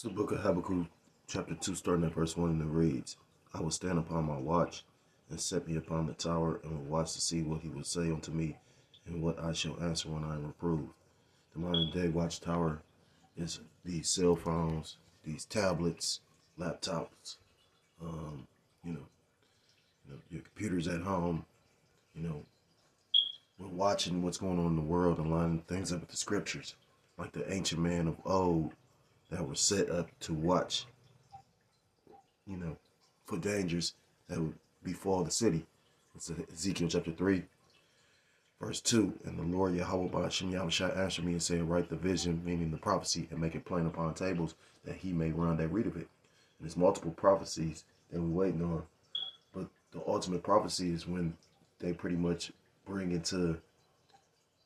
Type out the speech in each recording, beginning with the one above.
It's the book of Habakkuk, chapter 2, starting at verse 1, and it reads, I will stand upon my watch, and set me upon the tower, and will watch to see what he will say unto me, and what I shall answer when I am reproved. The modern day watchtower is these cell phones, these tablets, laptops, um, you know, your computers at home. You know, we're watching what's going on in the world and lining things up with the scriptures, like the ancient man of old that were set up to watch, for dangers that would befall the city. It's Ezekiel chapter 3, verse 2. And the Lord Yahweh Ba'ashem Yahushua answered me and said, write the vision, meaning the prophecy, and make it plain upon tables, that he may run that read of it. And there's multiple prophecies that we're waiting on. But the ultimate prophecy is when they pretty much bring into,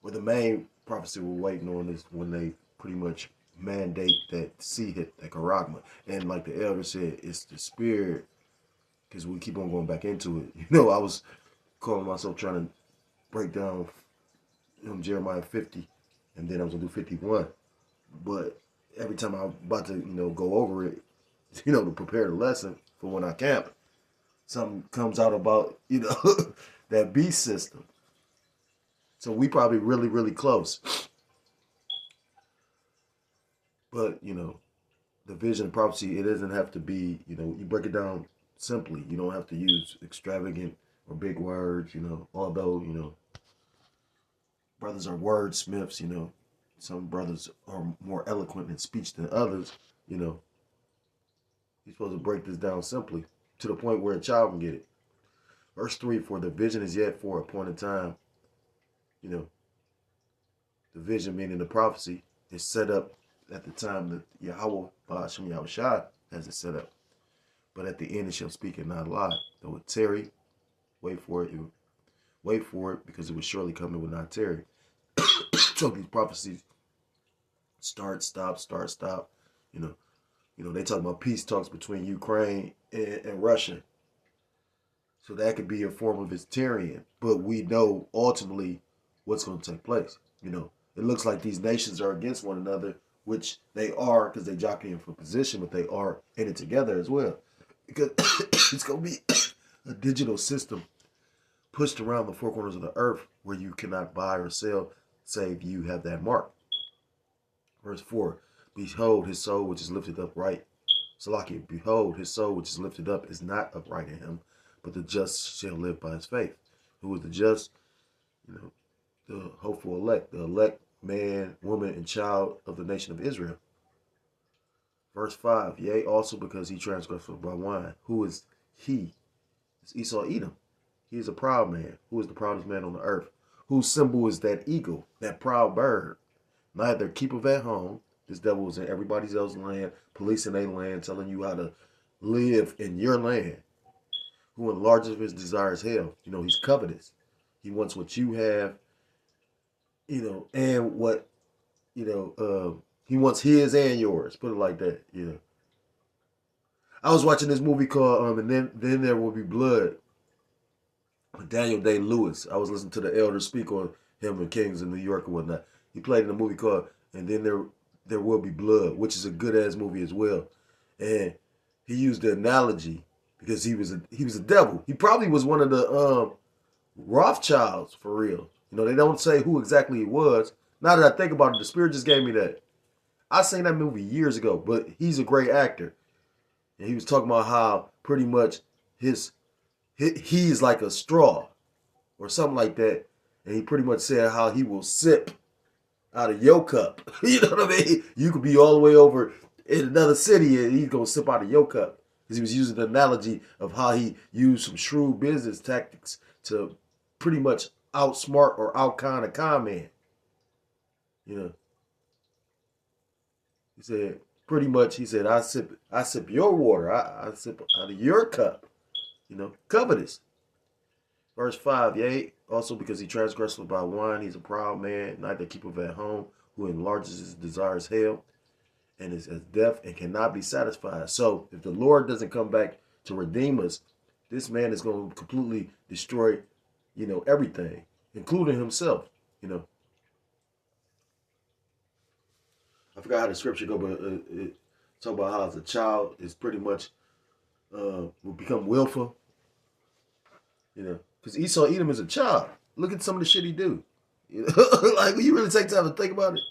well, the main prophecy we're waiting on is when they pretty much mandate that sea hit, that karagma. And like the elder said, it's the spirit, because we keep on going back into it. I was calling myself trying to break down Jeremiah 50, and then I was going to do 51. But every time I'm about to, go over it, to prepare the lesson for when I camp, something comes out about, that beast system. So we probably really, really close. But, the vision and prophecy, it doesn't have to be, you break it down simply. You don't have to use extravagant or big words, although, brothers are wordsmiths, some brothers are more eloquent in speech than others, you're supposed to break this down simply to the point where a child can get it. Verse 3, for the vision is yet for a appointed time. The vision, meaning the prophecy, is set up at the time that Yahweh Ba'ashem Yahushua has it set up. But at the end it shall speak and not lie. Though it tarry, wait for it, because it will surely come, it will not tarry. So these prophecies start, stop. They talk about peace talks between Ukraine and Russia. So that could be a form of its tyranny. But we know ultimately what's going to take place. It looks like these nations are against one another, which they are because they jockeying for position, but they are in it together as well. Because it's going to be a digital system pushed around the four corners of the earth where you cannot buy or sell save you have that mark. Verse 4, behold, his soul which is lifted up right. Salakia, behold, his soul which is lifted up is not upright in him, but the just shall live by his faith. Who is the just? The hopeful elect, the elect man, woman, and child of the nation of Israel. Verse 5, yea, also because he transgressed by wine. Who is he? It's Esau Edom. He is a proud man. Who is the proudest man on the earth? Whose symbol is that eagle, that proud bird? Neither keepeth at home. This devil was in everybody else's land, policing their land, telling you how to live in your land. Who enlarges his desires hell. He's covetous. He wants what you have, and what, he wants his and yours. Put it like that, I was watching this movie called and then There Will Be Blood with Daniel Day-Lewis. I was listening to the elder speak on him and Kings in New York and whatnot. He played in a movie called And Then There Will Be Blood, which is a good ass movie as well. And he used the analogy because he was a devil. He probably was one of the Rothschilds for real. They don't say who exactly he was. Now that I think about it, the Spirit just gave me that. I seen that movie years ago, but he's a great actor. And he was talking about how pretty much he's like a straw or something like that. And he pretty much said how he will sip out of your cup. You know what I mean? You could be all the way over in another city and he's going to sip out of your cup. Because he was using the analogy of how he used some shrewd business tactics to pretty much outsmart or out-con a con man. He said, pretty much, I sip your water. I sip out of your cup. Covetous. Verse 5, yea, also because he transgressed by wine, he's a proud man, neither keepeth at home, who enlarges his desires hell, and is as deaf and cannot be satisfied. So if the Lord doesn't come back to redeem us, this man is going to completely destroy, everything, including himself, I forgot how the scripture go, but Talk about how as a child is pretty much will become willful, you know. Because Esau Edom as a child. Look at some of the shit he do. You know? Like, will you really take time to think about it?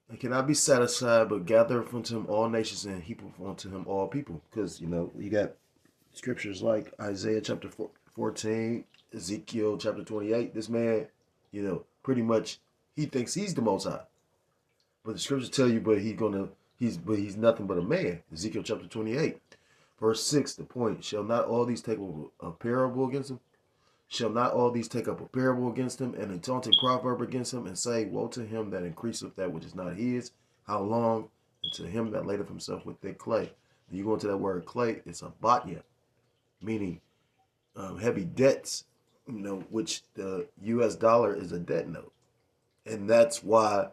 And cannot be satisfied, but gather unto him all nations and heap unto him all people. Because, you know, you got scriptures like Isaiah chapter 14, Ezekiel chapter 28. This man, you know, pretty much he thinks he's the Most High. But the scriptures tell you, he's nothing but a man. Ezekiel chapter 28, verse 6, the point, shall not all these take up a parable against him? Shall not all these take up a parable against him, and a taunting proverb against him, and say, woe to him that increaseth that which is not his? How long? And to him that ladeth himself with thick clay. When you go into that word clay, it's a batya, meaning heavy debts, you know, which the U.S. dollar is a debt note. And that's why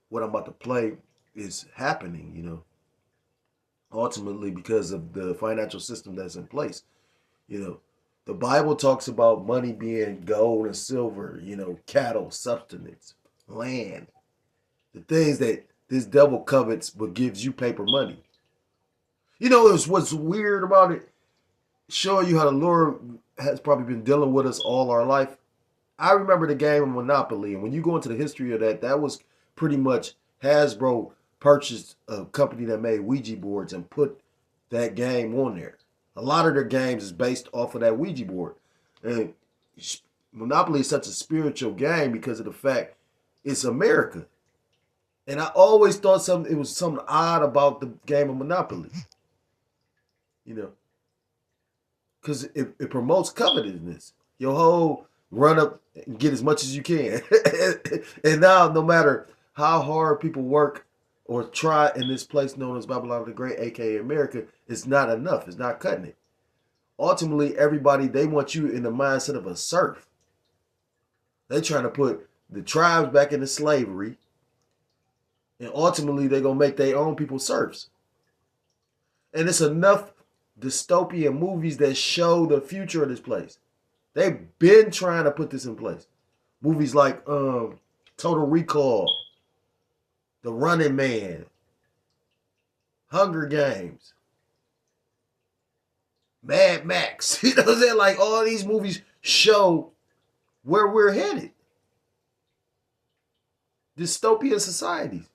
what I'm about to play is happening, you know, ultimately because of the financial system that's in place. You know, the Bible talks about money being gold and silver, you know, cattle, substance, land, the things that this devil covets but gives you paper money. You know, what's weird about it, showing you how the Lord has probably been dealing with us all our life. I remember the game of Monopoly, and when you go into the history of that, that was pretty much Hasbro purchased a company that made Ouija boards and put that game on there. A lot of their games is based off of that Ouija board. And Monopoly is such a spiritual game because of the fact it's America. And I always thought it was something odd about the game of Monopoly. You know, because it promotes covetousness. Your whole run up and get as much as you can. And now, no matter how hard people work or try in this place known as Babylon the Great, aka America, it's not enough. It's not cutting it. Ultimately, everybody, they want you in the mindset of a serf. They're trying to put the tribes back into slavery. And ultimately, they're going to make their own people serfs. And it's enough dystopian movies that show the future of this place. They've been trying to put this in place. Movies like Total Recall, The Running Man, Hunger Games, Mad Max. You know what I'm saying? Like, all these movies show where we're headed. Dystopian societies.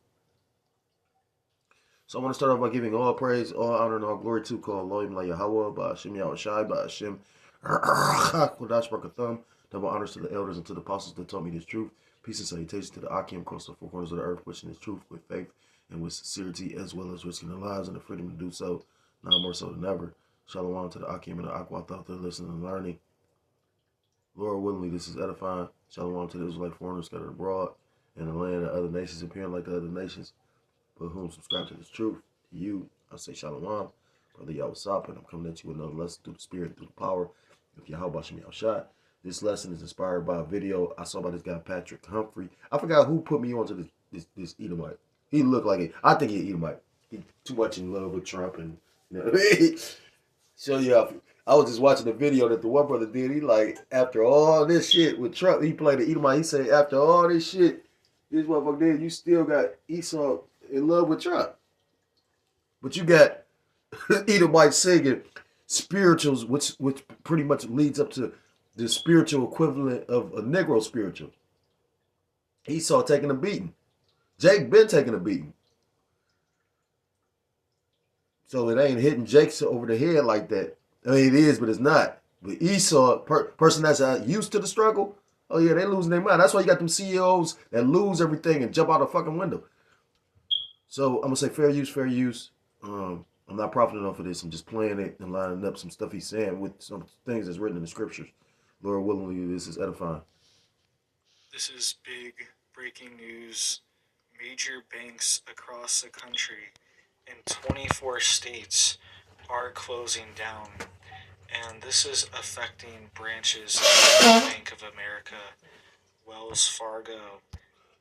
So I want to start off by giving all praise, all honor, and all glory to call Elohim La Yahweh, by Hashem Yahushai, by Hashem Kodash Baruch. Double honors to the elders and to the apostles that taught me this truth. Peace and salutations to the Akim across the four corners of the earth, wishing this truth with faith and with sincerity, as well as risking their lives and the freedom to do so, now more so than ever. Shalom to the Akim and the Aqua out there listening and learning. Lord willingly, this is edifying. Shalom to the Israelite foreigners scattered abroad in the land of other nations, appearing like the other nations, but whom subscribe to this truth. To you, I say Shalom, Brother Yahweh, and I'm coming at you with another lesson through the Spirit, through the power of Yahweh Shem Yahushai. This lesson is inspired by a video I saw by this guy, Patrick Humphrey. I forgot who put me onto this Edomite. He looked like it. I think he's Edomite. He too much in love with Trump, and you know, show you how. I was just watching the video that the one brother did. He like, after all this shit with Trump, he played the Edomite. He said, after all this shit, this motherfucker did, you still got Esau in love with Trump. But you got Edomite singing spirituals, which pretty much leads up to the spiritual equivalent of a Negro spiritual. Esau taking a beating. Jake been taking a beating. So it ain't hitting Jake over the head like that. I mean, it is, but it's not. But Esau, person that's used to the struggle, oh yeah, they losing their mind. That's why you got them CEOs that lose everything and jump out a fucking window. So I'm going to say fair use, fair use. I'm not profiting off of this. I'm just playing it and lining up some stuff he's saying with some things that's written in the scriptures. Lord willingly, this is edifying. This is big breaking news. Major banks across the country in 24 states are closing down. And this is affecting branches of the Bank of America, Wells Fargo.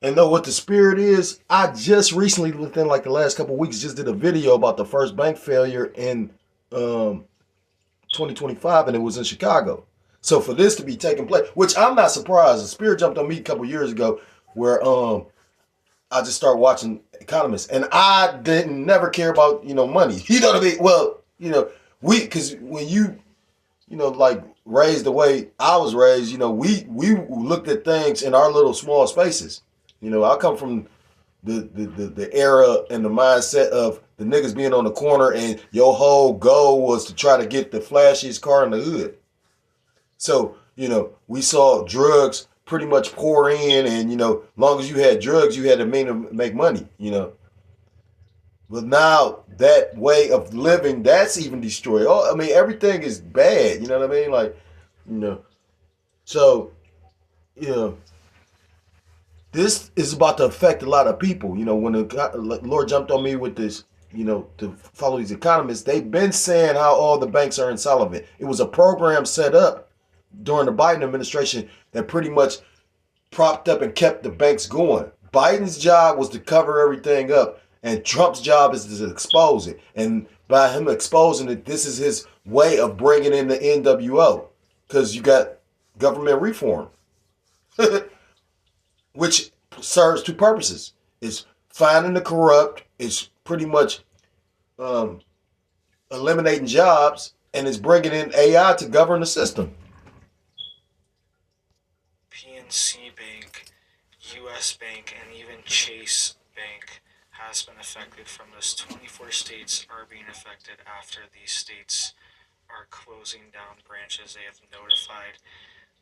And know what the spirit is? I just recently, within like the last couple of weeks, just did a video about the first bank failure in 2025, and it was in Chicago. So for this to be taking place, which I'm not surprised, the spirit jumped on me a couple years ago where I just started watching economists, and I didn't never care about money. You know what I mean? Well, because when like raised the way I was raised, we looked at things in our little small spaces. I come from the era and the mindset of the niggas being on the corner, and your whole goal was to try to get the flashiest car in the hood. So, we saw drugs pretty much pour in, and, long as you had drugs, you had to make money. But now that way of living, that's even destroyed. Oh, I mean, everything is bad. You know what I mean? Like, you know, so, you know, this is about to affect a lot of people. When the Lord jumped on me with this, to follow these economists, they've been saying how all the banks are insolvent. It was a program set up during the Biden administration that pretty much propped up and kept the banks going. Biden's job was to cover everything up, and Trump's job is to expose it. And by him exposing it, this is his way of bringing in the NWO, because you got government reform, which serves two purposes. It's finding the corrupt, it's pretty much um, eliminating jobs, and it's bringing in AI to govern the system. PNC Bank, US Bank, and even Chase Bank has been affected from this. 24 states are being affected after these states are closing down branches. They have notified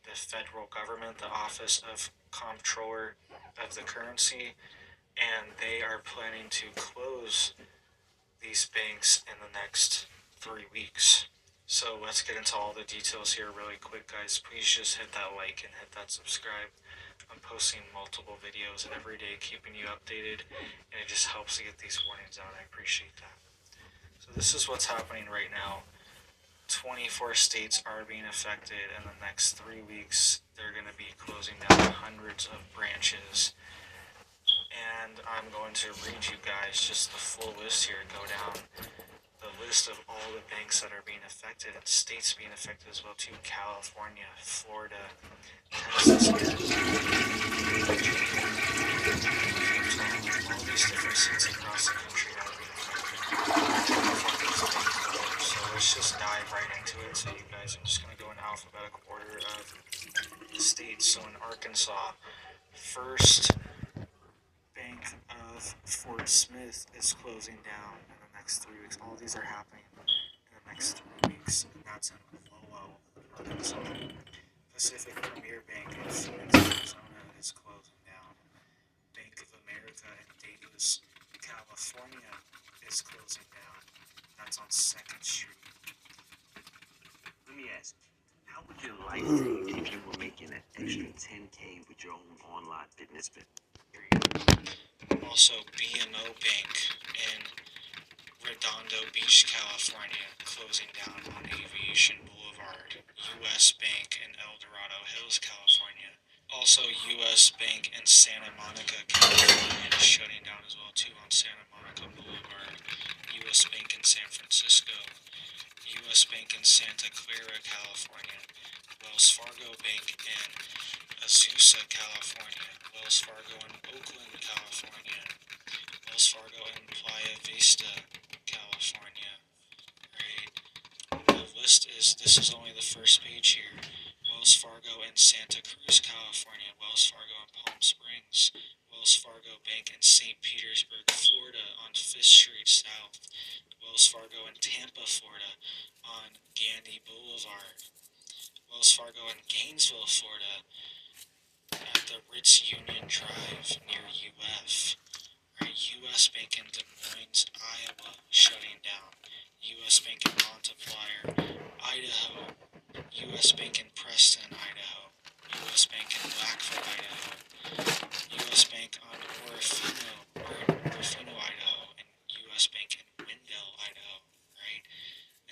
the federal government, the Office of Comptroller of the Currency, and they are planning to close these banks in the next 3 weeks. So let's get into all the details here really quick, guys. Please just hit that like and hit that subscribe. I'm posting multiple videos every day, keeping you updated, and it just helps to get these warnings out. I appreciate that. So this is what's happening right now. 24 states are being affected. In the next 3 weeks, they're going to be closing down hundreds of branches. And I'm going to read you guys just the full list here. Go down the list of all the banks that are being affected and states being affected as well too. California, Florida, Texas, Arizona, all these different states across the country that are being affected. So let's just dive right into it. So you guys, I'm just going to go in alphabetical order of the states. So in Arkansas, First Bank of Fort Smith is closing down in the next 3 weeks. All these are happening in the next 3 weeks, and that's in Lowell, Arkansas. Pacific Premier Bank in Phoenix, Arizona is closing down. Bank of America in Davis, California is closing down. That's on 2nd Street. Let me ask, how would your life change if you were making an extra 10K with your own online fitness period? Also, BMO Bank in Redondo Beach, California, closing down on Aviation Boulevard. U.S. Bank in El Dorado Hills, California. Also, U.S. Bank in Santa Monica, California, is shutting down as well too on Santa Monica Boulevard. U.S. Bank in San Francisco. U.S. Bank in Santa Clara, California. Wells Fargo Bank in Azusa, California. Wells Fargo in Oakland, California. Wells Fargo in Playa Vista, California. Right. The list this is only the first page here. Wells Fargo in Santa Cruz, California. Wells Fargo in Palm Springs. Wells Fargo Bank in St. Petersburg, Florida on 5th Street South. Wells Fargo in Tampa, Florida on Gandy Boulevard. Wells Fargo in Gainesville, Florida at the Ritz Union Drive near UF. Right, U.S. Bank in Des Moines, Iowa, shutting down. U.S. Bank in Montpelier, Idaho. U.S. Bank in Preston, Idaho. U.S. Bank in Blackfoot, Idaho. U.S. Bank on Orofino, Idaho, and U.S. Bank in Wendell, Idaho. Right,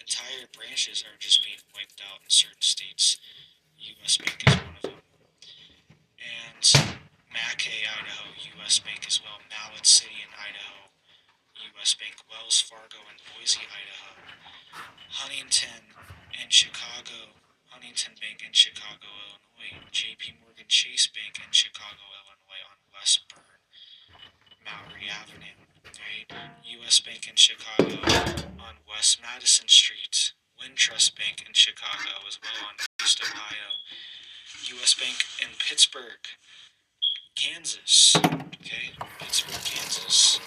entire branches are just being wiped out in certain states. U.S. Bank is one of them. And Mackay, Idaho, U.S. Bank as well. Mallett City in Idaho, U.S. Bank. Wells Fargo in Boise, Idaho. Huntington in Chicago, Huntington Bank in Chicago, Illinois. J.P. Morgan Chase Bank in Chicago, Illinois on Westburn, Maury Avenue, right? U.S. Bank in Chicago on West Madison Street, Wintrust Bank in Chicago as well on East Ohio, U.S. Bank in Pittsburgh, Kansas, okay? Pittsburgh, Kansas,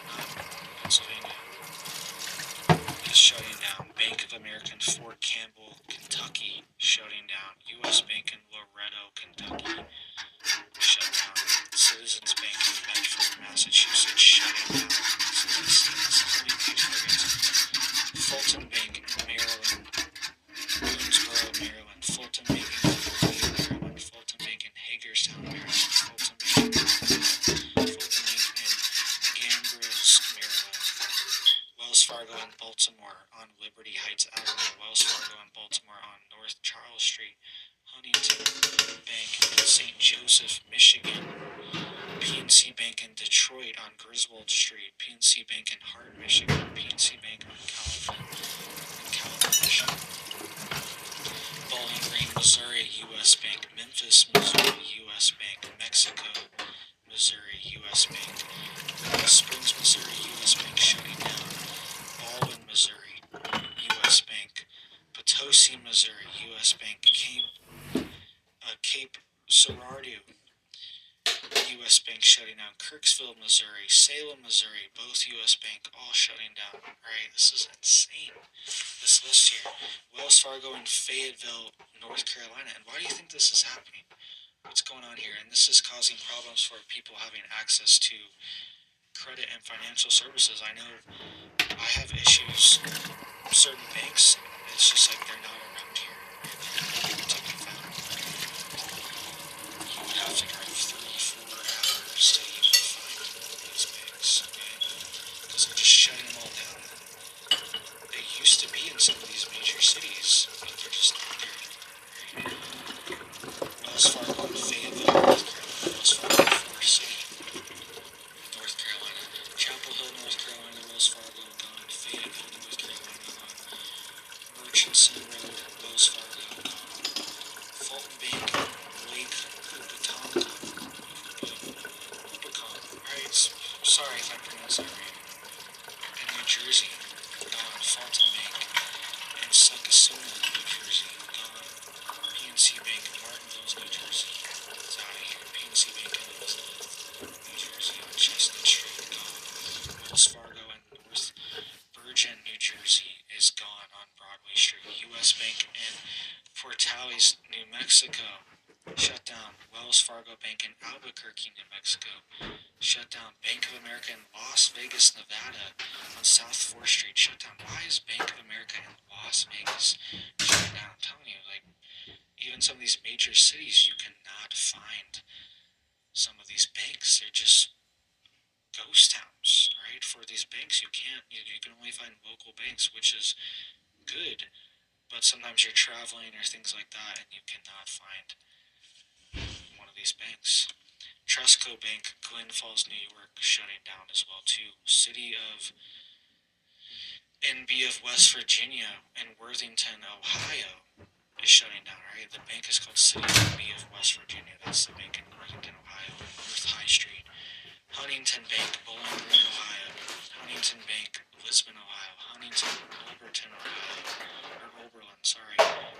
not Pennsylvania, is shutting down. Bank of America in Fort Campbell, Kentucky, shutting down. U.S. Bank in Loretto, Kentucky, shut down. Citizens Bank in Medford, Massachusetts, shutting down. Fulton Bank in Maryland, Boonesboro, Maryland. Fulton Bank in Columbia, Maryland. Fulton Bank in Hagerstown, Maryland. Fulton Bank in Ambrose, Maryland. Wells Fargo in Baltimore on Liberty Heights Avenue. Wells Fargo in Baltimore on North Charles Street. Huntington Bank in St. Joseph, Michigan. PNC Bank in Detroit on Griswold Street. PNC Bank in Hart, Michigan. PNC Bank on Calvin, Michigan. Bowling Green, Missouri, U.S. Bank. Memphis, Missouri, U.S. Bank. Mexico, Missouri, U.S. Bank. Springs, Missouri, U.S. Bank shutting down. Baldwin, Missouri, U.S. Bank. Potosi, Missouri, U.S. Bank. Cape Girardeau, U.S. Bank shutting down. Kirksville, Missouri, Salem, Missouri, both U.S. Bank, all shutting down. Right, this is insane, this list here. Wells Fargo in Fayetteville, North Carolina. And why do you think this is happening? What's going on here? And this is causing problems for people having access to credit and financial services. I know I have issues with certain banks. It's just like they're not around here. You would have to drive 3-4 hours to even find these banks, okay? Because they're just shutting them all down. They used to be in some of these major cities, but they're just not there anymore. Wells Fargo in Fayetteville, North Carolina. Wells Fargo in Forest City, North Carolina. Chapel Hill, North Carolina. Wells Fargo gone. Fayetteville, North Carolina gone. Murchison Road, Wells Fargo gone. Fulton Bank, Lake right? Sorry if I pronounced that right. In New Jersey, gone. Fulton Bank in Succassuna, New Jersey, gone. PNC Bank in Martinville, New Jersey, it's out of here. PNC Bank in Elizabeth, New Jersey, on Chestnut Street, gone. Wells Fargo in North Bergen, New Jersey, is gone on Broadway Street. U.S. Bank in Portales, New Mexico, shut down. Wells Fargo Bank in Albuquerque, New Mexico, shut down. Bank of America in Las Vegas, Nevada on South 4th Street, shut down. Why is Bank of America in Las Vegas shut down? I'm telling you, like, even some of these major cities, you cannot find some of these banks. They're just ghost towns, right? For these banks, you can't, you can only find local banks, which is good, but sometimes you're traveling or things like that, and you cannot find one of these banks. Trustco Bank, Glens Falls, New York, shutting down as well too. City of NB of West Virginia and Worthington, Ohio, is shutting down. Right, the bank is called City of NB of West Virginia. That's the bank in Worthington, Ohio, North High Street. Huntington Bank, Bowling Green, Ohio. Huntington Bank, Lisbon, Ohio. Huntington, Oberlin, sorry.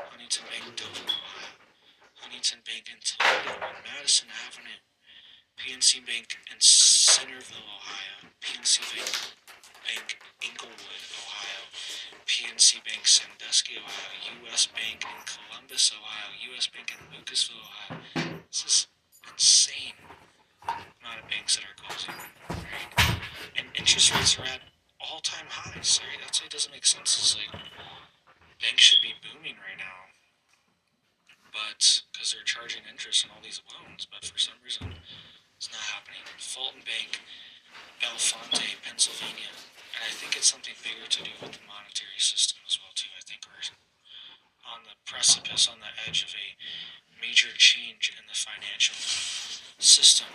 Huntington Bank, Dover, Ohio. Huntington Bank in Toledo on Madison Avenue. PNC Bank in Centerville, Ohio. PNC Bank Inglewood, Ohio. PNC Bank Sandusky, Ohio. U.S. Bank in Columbus, Ohio. U.S. Bank in Lucasville, Ohio. This is insane amount of banks that are closing, right? And interest rates are at all-time highs, right? That's why it doesn't make sense. It's like banks should be booming right now, but because they're charging interest on all these loans, but for some reason it's not happening. Fulton Bank, Bellefonte, Pennsylvania, and I think it's something bigger to do with the monetary system as well too. I think we're on the precipice, on the edge of a major change in the financial system.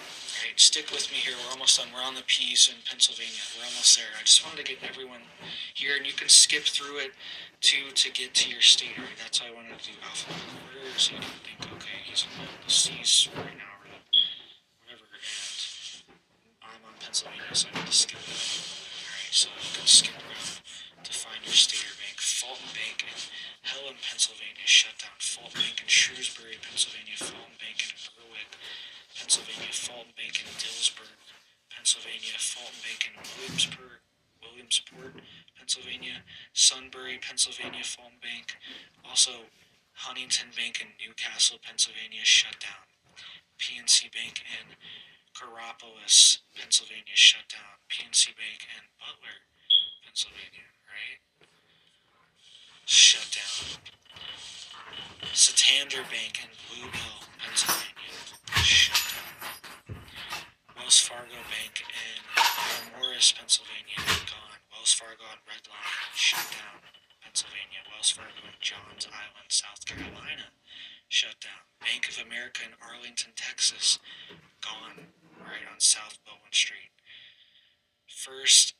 Right, stick with me here. We're almost done. We're on the P's in Pennsylvania. We're almost there. I just wanted to get everyone here, and you can skip through it to get to your state. Right, that's how I wanted to do alphabetical order, so you can think, okay, he's in the C's right now, or whatever. And So I need to skip that. Alright, so you can skip around to find your state or bank. Fulton Bank in Helen, Pennsylvania shut down. Fulton Bank in Shrewsbury, Pennsylvania. Fulton Bank in Berwick, Pennsylvania. Fulton Bank in Dillsburg, Pennsylvania. Fulton Bank in Williamsport, Pennsylvania. Sunbury, Pennsylvania. Fulton Bank. Also, Huntington Bank in Newcastle, Pennsylvania shut down. PNC Bank in Coropolis, Pennsylvania shut down. PNC Bank in Butler, Pennsylvania, right? Shut down. Santander Bank in Blue Mill, Pennsylvania, shut down. Wells Fargo Bank in Morris, Pennsylvania, gone. Wells Fargo on Red Line, shut down. Pennsylvania. Wells Fargo in Johns Island, South Carolina, shut down. Bank of America in Arlington, Texas, gone, right on South Bowen Street. First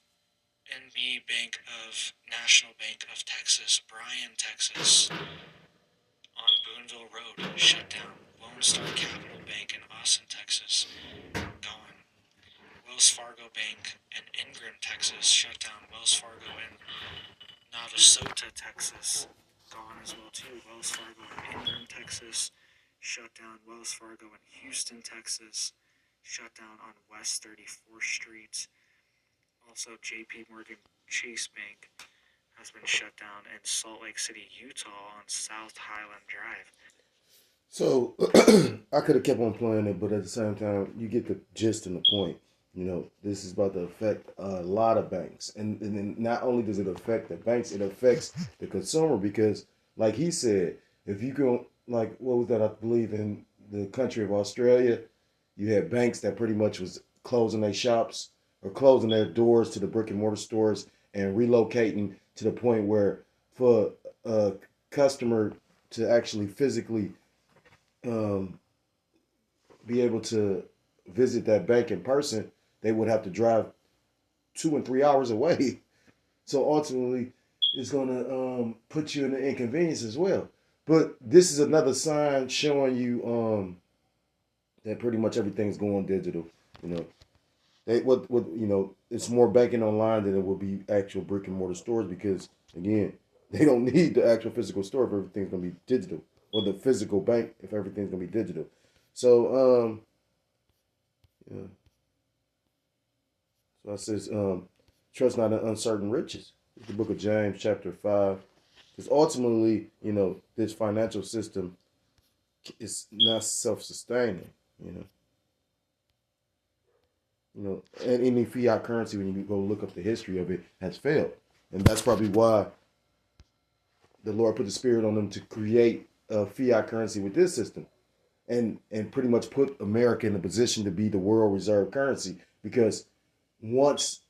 NB Bank of National Bank of Texas, Bryan, Texas, on Boonville Road, shut down. Lone Star Capital Bank in Austin, Texas, gone. Wells Fargo Bank in Ingram, Texas, shut down. Wells Fargo in Navasota, Texas, gone as well too. Wells Fargo in Ingram, Texas, shut down. Wells Fargo in Houston, Texas, shut down on West 34th Street. Also, JP Morgan Chase Bank has been shut down in Salt Lake City, Utah on South Highland Drive. So I could have kept on playing it, but at the same time, you get the gist and the point. You know, this is about to affect a lot of banks, and then not only does it affect the banks, it affects the consumer because, like he said, if you go like what was that? I believe in the country of Australia, you had banks that pretty much was closing their shops or closing their doors to the brick and mortar stores and relocating to the point where for a customer to actually physically um, be able to visit that bank in person, they would have to drive 2 and 3 hours away. So ultimately, it's going to put you in an inconvenience as well. But this is another sign showing you that pretty much everything's going digital. You know, what it's more banking online than it will be actual brick and mortar stores because again, they don't need the actual physical store if everything's going to be digital, or the physical bank if everything's going to be digital. So yeah. So it says, trust not in uncertain riches. It's the book of James, chapter 5. Because ultimately, this financial system is not self-sustaining, you know. And any fiat currency, when you go look up the history of it, has failed. And that's probably why the Lord put the spirit on them to create a fiat currency with this system. And pretty much put America in a position to be the world reserve currency. Because once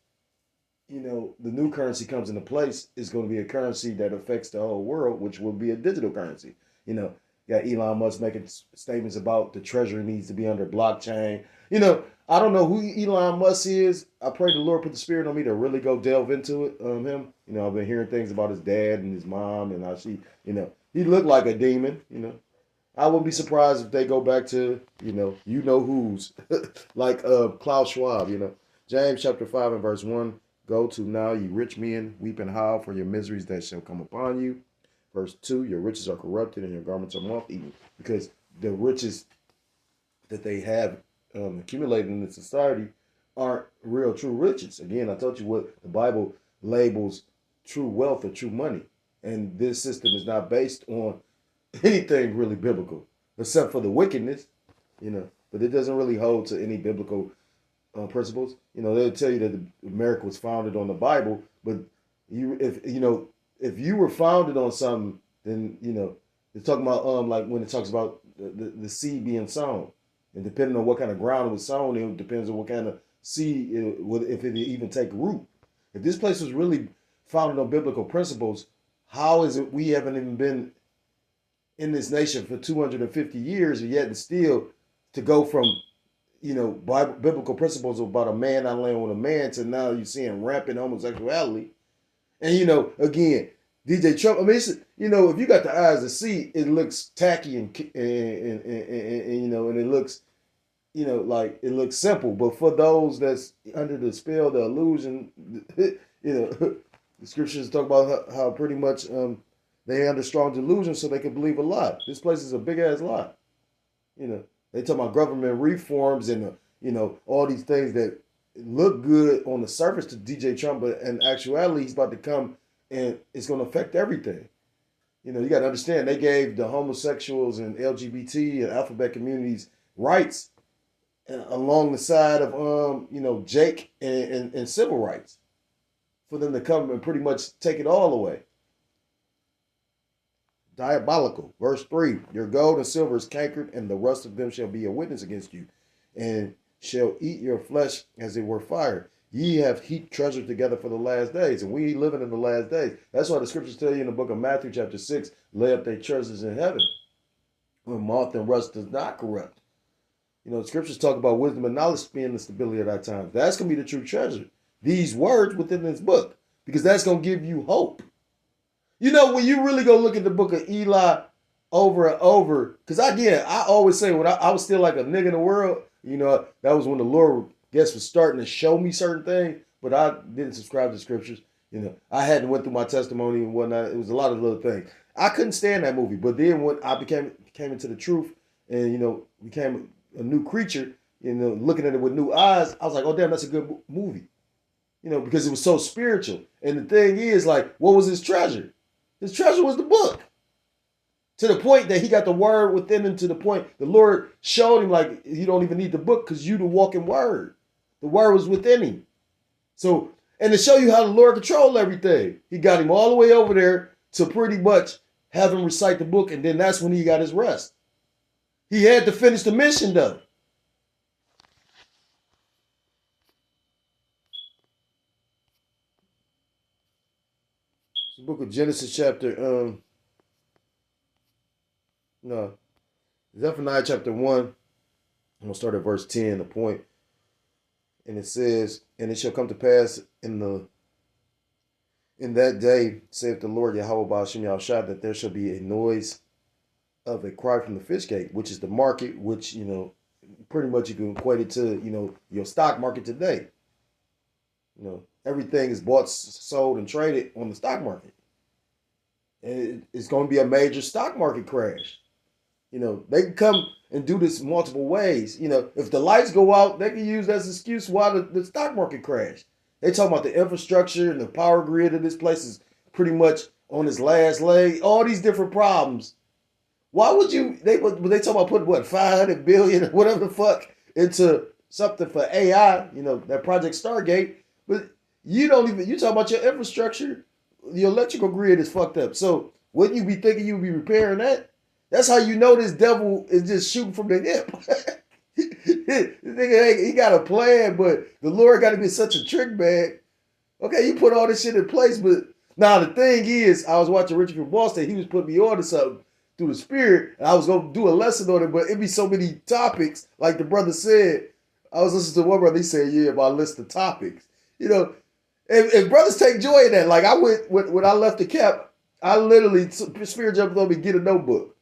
the new currency comes into place, it's going to be a currency that affects the whole world, which will be a digital currency. You got Elon Musk making statements about the treasury needs to be under blockchain. I don't know who Elon Musk is. I pray the Lord put the spirit on me to really go delve into it. Him. I've been hearing things about his dad and his mom and how she, he looked like a demon. I wouldn't be surprised if they go back to, who's like Klaus Schwab. James chapter 5 and verse 1. Go to now, ye rich men, weep and howl for your miseries that shall come upon you. Verse 2, your riches are corrupted and your garments are moth-eaten. Because the riches that they have accumulated in the society aren't real, true riches. Again, I told you what the Bible labels true wealth or true money. And this system is not based on anything really biblical, except for the wickedness, But it doesn't really hold to any biblical principles. They'll tell you that America was founded on the Bible, but if you were founded on something, then it's talking about like when it talks about the seed being sown, and depending on what kind of ground it was sown, it depends on what kind of seed if it even take root. If this place was really founded on biblical principles, how is it we haven't even been in this nation for 250 years, and yet and still to go from biblical principles about a man not laying with a man to now you're seeing rampant homosexuality. And, again, DJ Trump, I mean, it's, if you got the eyes to see, it looks tacky and it looks, like it looks simple, but for those that's under the spell, the illusion, the scriptures talk about how pretty much they under strong delusion, so they can believe a lie. This place is a big ass lie. They talk about government reforms and all these things that look good on the surface to DJ Trump, but in actuality, he's about to come and it's going to affect everything. You got to understand they gave the homosexuals and LGBT and alphabet communities rights along the side of Jake and civil rights for them to come and pretty much take it all away. Diabolical. Verse 3, your gold and silver is cankered, and the rust of them shall be a witness against you, and shall eat your flesh as it were fire. Ye have heaped treasure together for the last days, and we living in the last days. That's why the scriptures tell you in the book of Matthew chapter 6, lay up their treasures in heaven, where moth and rust does not corrupt. The scriptures talk about wisdom and knowledge being the stability of that time. That's going to be the true treasure. These words within this book, because that's going to give you hope. When you really go look at the book of Eli over and over, because I always say when I was still like a nigga in the world, that was when the Lord, was starting to show me certain things, but I didn't subscribe to scriptures. I hadn't went through my testimony and whatnot. It was a lot of little things. I couldn't stand that movie, but then when I came into the truth and, became a new creature, looking at it with new eyes, I was like, oh, damn, that's a good movie. Because it was so spiritual. And the thing is, like, what was his treasure? His treasure was the book. To the point that he got the word within him, to the point the Lord showed him, like, you don't even need the book because you the walking word. The word was within him. So, and to show you how the Lord controlled everything, he got him all the way over there to pretty much have him recite the book, and then that's when he got his rest. He had to finish the mission, though. The book of Genesis chapter, Zephaniah chapter 1. I'm going to start at verse 10, the point. And it says, and it shall come to pass in that day, saith the Lord Yahweh Ba'ashem Yahushua, that there shall be a noise of a cry from the fish gate, which is the market, which, pretty much you can equate it to, your stock market today. Everything is bought, sold, and traded on the stock market. And it's going to be a major stock market crash. They can come and do this multiple ways. If the lights go out, they can use that as an excuse why the stock market crashed. They talk about the infrastructure and the power grid of this place is pretty much on its last leg. All these different problems. Why would they talk about putting, 500 billion or whatever the fuck into something for AI, that Project Stargate. But you talk about your infrastructure, your electrical grid is fucked up. So wouldn't you be thinking you'd be repairing that? That's how you know this devil is just shooting from the hip. This nigga, he got a plan, but the Lord got to be such a trick bag. Okay, you put all this shit in place, but now the thing is, I was watching Richard from Boston. He was putting me on to something through the spirit, and I was going to do a lesson on it, but it'd be so many topics, like the brother said. I was listening to one brother, he said, yeah, about a list of topics. If brothers take joy in that, like I went, when I left the camp, I literally, spirit jumped on me, get a notebook.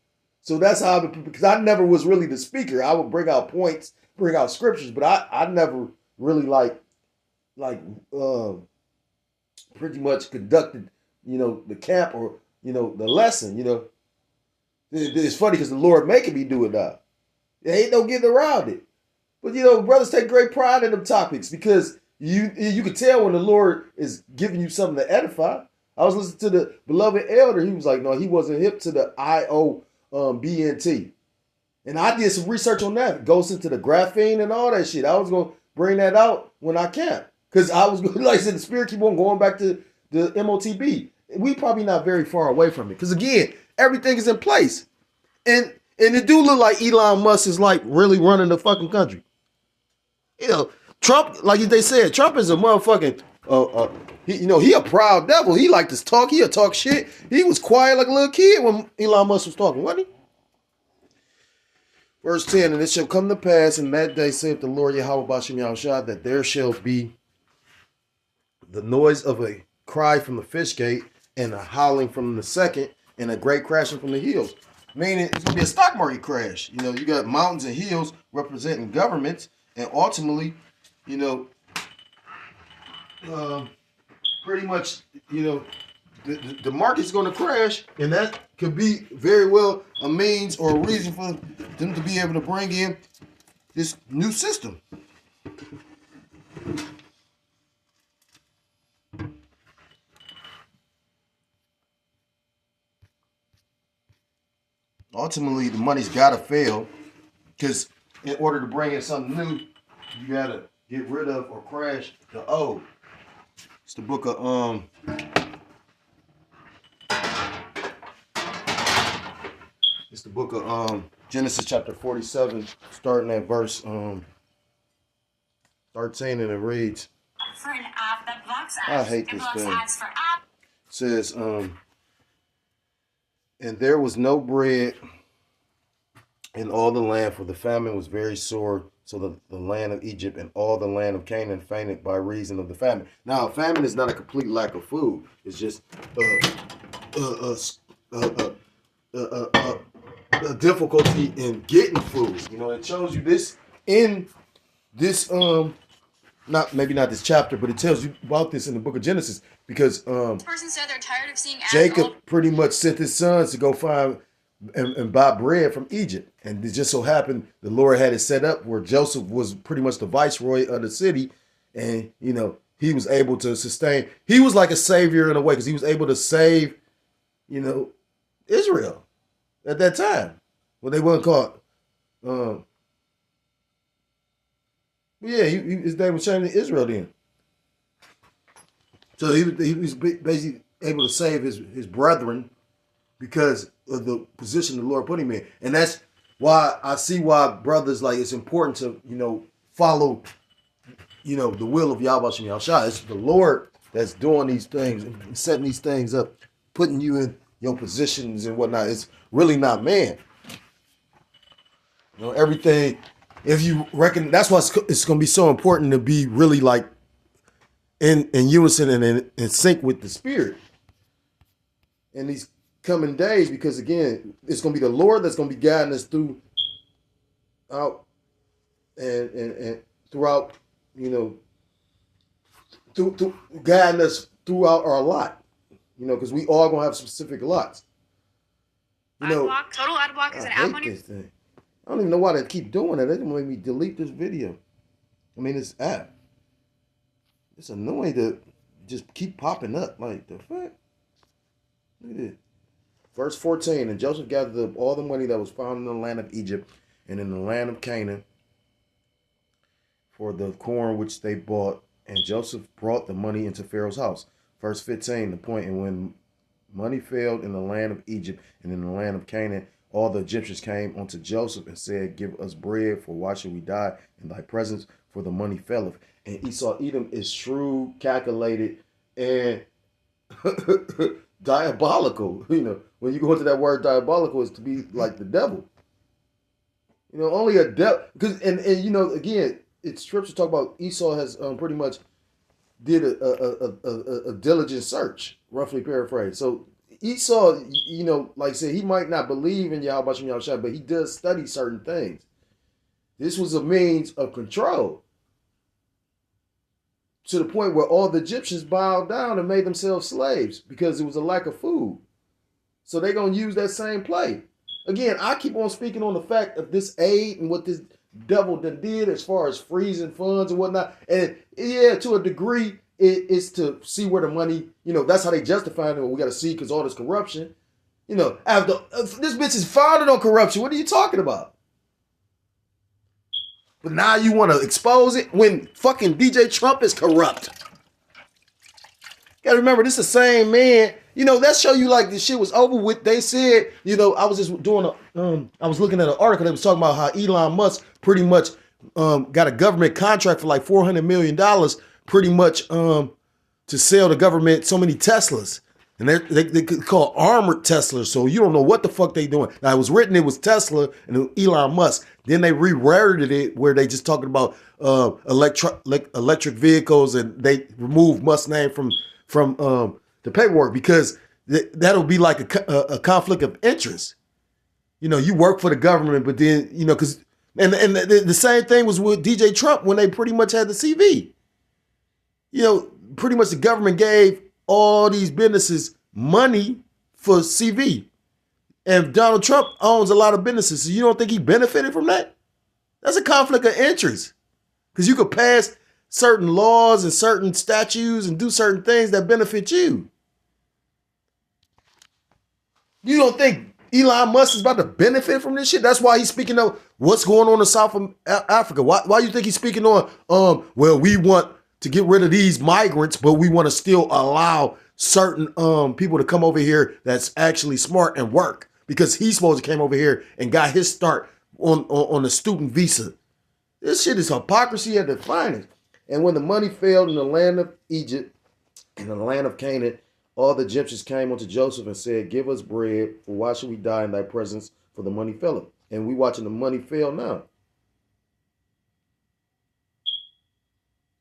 So that's how, because I never was really the speaker. I would bring out points, bring out scriptures, but I never really pretty much conducted, the camp or, the lesson, It's funny because the Lord making me do it now. There ain't no getting around it. But, brothers take great pride in them topics because you can tell when the Lord is giving you something to edify. I was listening to the beloved elder. He was like, no, he wasn't hip to the BNT. And I did some research on that. It goes into the graphene and all that shit. I was going to bring that out when I can. Because I was, like I said, the spirit keep on going back to the MOTB. We probably not very far away from it. Because again, everything is in place. And it do look like Elon Musk is like really running the fucking country. Trump, like they said, Trump is a motherfucking, he a proud devil. He like to talk. He'll talk shit. He was quiet like a little kid when Elon Musk was talking, wasn't he? Verse 10, and it shall come to pass in that day, saith the Lord Yahweh Ba'ashem Yahushua, that there shall be the noise of a cry from the fish gate and a howling from the second and a great crashing from the hills. meaning it's gonna be a stock market crash. You know, you got mountains and hills representing governments, and ultimately, you know, pretty much, you know, the market's going to crash, and that could be very well a means or a reason for them to be able to bring in this new system. Ultimately, the money's got to fail, because in order to bring in something new, you got to get rid of or crash the old. It's the book of It's the book of Genesis chapter 47, starting at verse 13, and it reads. For an app that blocks ads. I hate this it blocks thing. ads for app. It says, and there was no bread in all the land, for the famine was very sore. So the land of Egypt and all the land of Canaan fainted by reason of the famine. Now, famine is not a complete lack of food. It's just a difficulty in getting food. You know, it shows you this in this maybe not this chapter, but it tells you about this in the book of Genesis, because This person said they're tired of seeing ads. Jacob pretty much sent his sons to go find and buy bread from Egypt. And it just so happened the Lord had it set up where Joseph was pretty much the viceroy of the city. And, you know, he was able to sustain. He was like a savior in a way, because he was able to save, you know, Israel at that time. When they weren't caught. His name was changed to Israel then. So he was basically able to save his brethren because of the position the Lord put him in. And that's why I see why brothers, like, it's important to, you know, follow, you know, the will of Yahweh Shem Yahushua. It's the Lord that's doing these things and setting these things up, putting you in your positions and whatnot. It's really not man. You know, everything, if you reckon, that's why it's going to be so important to be really like in unison and in sync with the Spirit in these coming days, because again, it's going to be the Lord that's going to be guiding us through out and throughout, you know, through guiding us throughout our lot, you know, because we all going to have specific lots. You know, Total ad block is an app on your thing. I don't even know why they keep doing it. They didn't make me delete this video. I mean, this app. It's annoying to just keep popping up. Like, the fuck? Look at it. Verse 14, and Joseph gathered up all the money that was found in the land of Egypt and in the land of Canaan for the corn which they bought, and Joseph brought the money into Pharaoh's house. Verse 15, the point, and when money failed in the land of Egypt and in the land of Canaan, all the Egyptians came unto Joseph and said, give us bread, for why should we die in thy presence? For the money faileth. And Esau Edom is shrewd, calculated, and diabolical. You know, when you go into that word diabolical, is to be like the devil. You know, only a devil. Because and you know, again, it's scripture talk about Esau has pretty much did a diligent search, roughly paraphrased. So Esau, you know, like I said, he might not believe in Yahweh Shem Yahushua, but he does study certain things. This was a means of control, to the point where all the Egyptians bowed down and made themselves slaves because it was a lack of food. So they're going to use that same play. Again, I keep on speaking on the fact of this aid and what this devil did as far as freezing funds and whatnot. And yeah, to a degree, it's to see where the money, you know, that's how they justify it. We got to see because all this corruption. You know, after this bitch is founded on corruption. What are you talking about? But now you want to expose it when fucking DJ Trump is corrupt. Gotta remember, this is the same man. You know, that show you like this shit was over with. They said, you know, I was just doing I was looking at an article that was talking about how Elon Musk pretty much got a government contract for like $400 million pretty much to sell the government so many Teslas. And they could call armored Teslas, so you don't know what the fuck they doing. Now, it was written it was Tesla and Elon Musk. Then they reworded it where they just talking about electric vehicles, and they removed Musk's name from the paperwork because that'll be like a conflict of interest. You work for the government, but then, because, and the same thing was with DJ Trump when they pretty much had the CV. Pretty much the government gave all these businesses money for CV. And Donald Trump owns a lot of businesses, so you don't think he benefited from that? That's a conflict of interest. Because you could pass certain laws and certain statutes and do certain things that benefit you. You don't think Elon Musk is about to benefit from this shit? That's why he's speaking of what's going on in South Africa. Why you think he's speaking on, well, we want to get rid of these migrants, but we want to still allow certain people to come over here that's actually smart and work, because he's supposed to came over here and got his start on a student visa. This shit is hypocrisy at the finest. And when the money failed in the land of Egypt and the land of Canaan, all the Egyptians came unto Joseph and said, give us bread, for why should we die in thy presence? For the money faileth. And we watching the money fail now.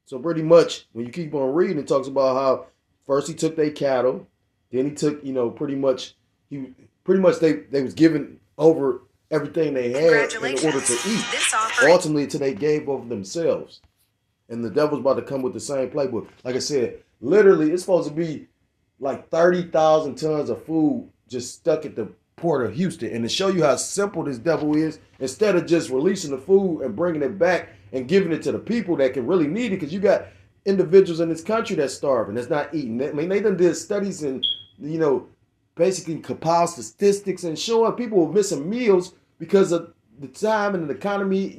So pretty much, when you keep on reading, it talks about how first he took their cattle, then he took, pretty much they was giving over everything they had in order to eat. Ultimately, until they gave over themselves. And the devil's about to come with the same playbook. Like I said, literally, it's supposed to be like 30,000 tons of food just stuck at the port of Houston. And to show you how simple this devil is, instead of just releasing the food and bringing it back and giving it to the people that can really need it, because you got individuals in this country that's starving, that's not eating. I mean, they done did studies and, basically compile statistics and showing people were missing meals because of the time and the economy,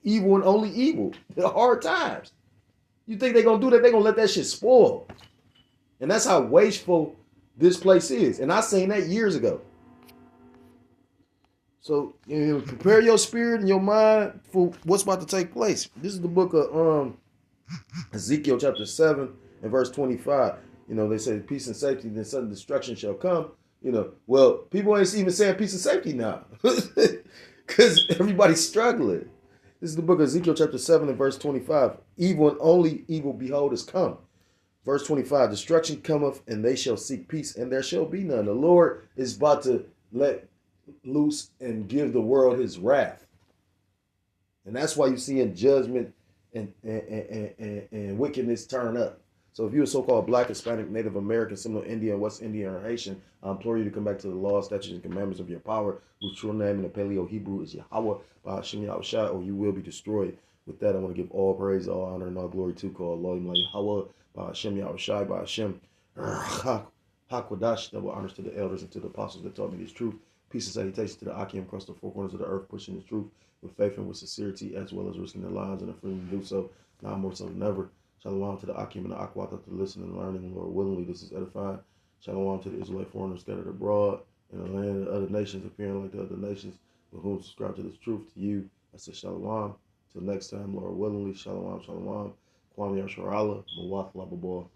evil and only evil. The hard times. You think they're going to do that? They're going to let that shit spoil. And that's how wasteful this place is. And I seen that years ago. So prepare your spirit and your mind for what's about to take place. This is the book of Ezekiel chapter 7 and verse 25. They say peace and safety, then sudden destruction shall come. Well, people ain't even saying peace and safety now. Because everybody's struggling. This is the book of Ezekiel chapter 7 and verse 25. Evil and only evil, behold, is come. Verse 25, destruction cometh, and they shall seek peace, and there shall be none. The Lord is about to let loose and give the world his wrath. And that's why you see in judgment and wickedness turn up. So if you're a so-called Black, Hispanic, Native American, Seminole Indian, West Indian, or Haitian, I implore you to come back to the law, statutes, and commandments of your power, whose true name in the Paleo Hebrew is Yahweh, by Hashem Yahushua, or you will be destroyed. With that, I want to give all praise, all honor, and all glory to call Elohim Yahweh, by Hashem Yahushua, by Hashem HaKodash, double honors to the elders and to the apostles that taught me this truth. Peace and salutations to the Akim across the four corners of the earth, pushing the truth with faith and with sincerity, as well as risking their lives and the freedom to do so, now more so than ever. Shalom to the Akim and the Akwata to listen and learn, and Lord willingly this is edifying. Shalom to the Israelite foreigners scattered abroad in the land of other nations, appearing like the other nations, with whom subscribe to this truth. To you, I say shalom. Till next time, Lord willingly, shalom, shalom. Kwame Yasharala, Mawaf Lababor.